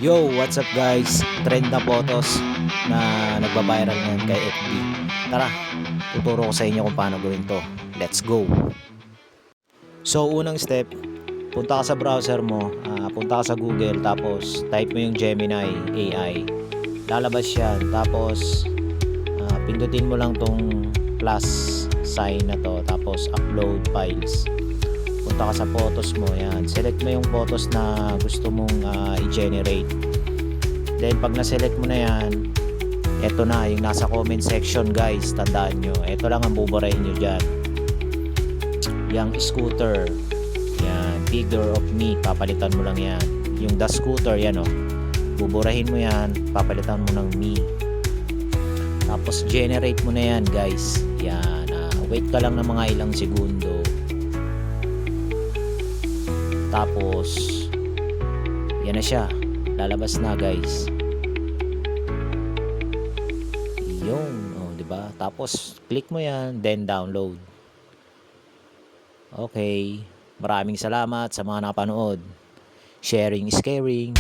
Yo, what's up guys? Trend na photos na nagba-viral ngayon kay FB. Tara, tuturo ko sa inyo kung paano gawin to. Let's go! So, unang step, punta ka sa browser mo, punta ka sa Google, tapos type mo yung Gemini AI. Lalabas yan, tapos pindutin mo lang tong plus sign na to, tapos upload files. Punta ka sa photos mo, yan. Select mo yung photos na gusto mong i-generate. Then pag na-select mo na yan, eto na yung nasa comment section guys, tandaan nyo, eto lang ang buburahin nyo dyan. Yung scooter, yan, figure of me, papalitan mo lang yan. Yung the scooter, yan o, buburahin mo yan, papalitan mo ng me. Tapos generate mo na yan guys, yan. Wait ka lang ng mga ilang segundo. Tapos yan na siya, lalabas na guys. Yung, oh, 'di ba? Tapos click mo 'yan, then download. Okay. Maraming salamat sa mga napanood. Sharing is caring.